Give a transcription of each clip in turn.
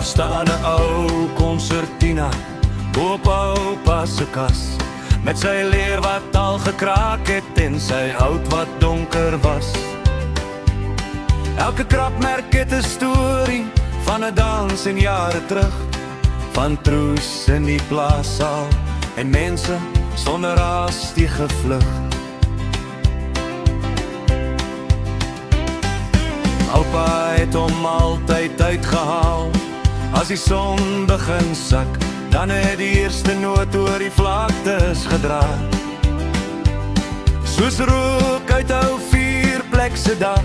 Daar staan 'n ou konsertina op oupa se kas, met sy leer wat al gekraak het en sy hout wat donker was. Elke krapmerk het 'n storie van 'n dans en jare terug, van troes in die plaassaal en mense sonder haas die gevlug. Oupa het hom altyd uitgehaal as die son begin sak, dan het die eerste noot oor die vlaktes gedra. Soos rook uit ou vierplekse dak,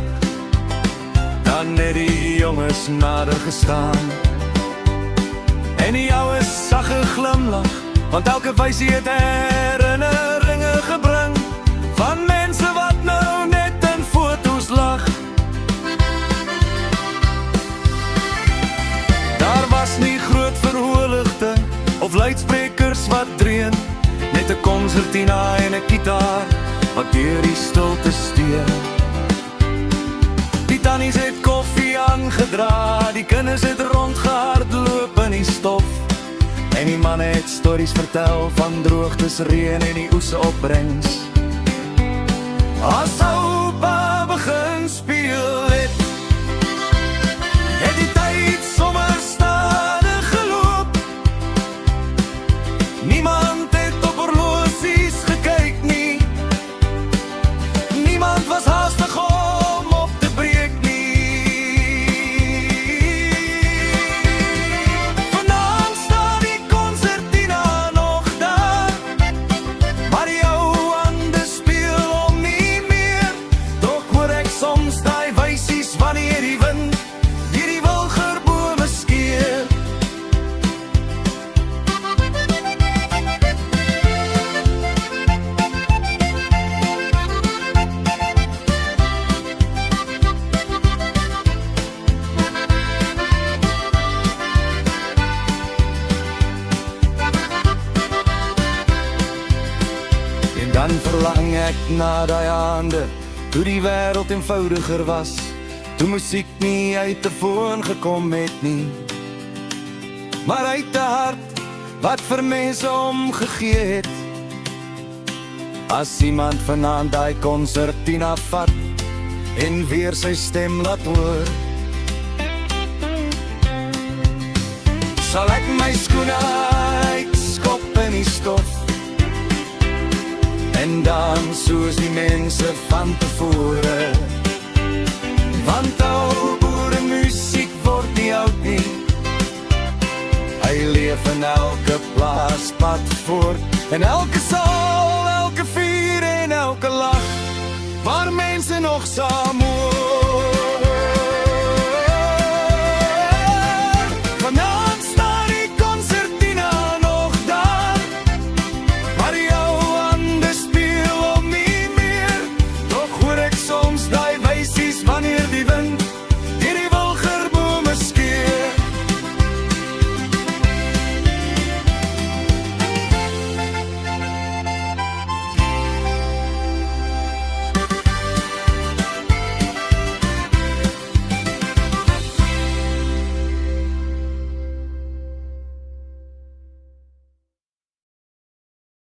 dan het die jonges nader gestaan. En die oues sag 'n glimlach, want elke wysie het herinneringe gebring van mense wat nou net in foto's lag. Daar was nie groot verhoorligte of luidsprekers wat dreun, net 'n konsertina en 'n gitaar wat deur die stilte steun. Die tannies het koffie aangedra, die kinders het rondgehardloop in die stof, en die man het stories vertel van droogtes, reën en die oese opbrengs. As oupa begin speel het die tyd sommer stadig geloop. Niemand het op horlosies gekyk nie, niemand was haastig om op te breek nie. Vanaand staan die konsertina nog daar, maar die ou hande speel om nie meer. Toch hoor ek soms daai wysies wanneer die wind deur die wilgerbome skeer. En dan verlang ek na daai aande, toe die wêreld eenvoudiger was, toe musiek nie uit 'n foon gekom het nie, maar uit 'n hart wat vir mense omgegee het. As iemand vanaand daai konsertina vat en weer sy stem laat hoor, sal ek my skoene uitskop in die stof en dan soos die mense van tevore. Want ou boere musiek word nie oud nie, hy leef in elke plaaspad voort, en elke saal, elke vuur en elke lach, waar mense nog saam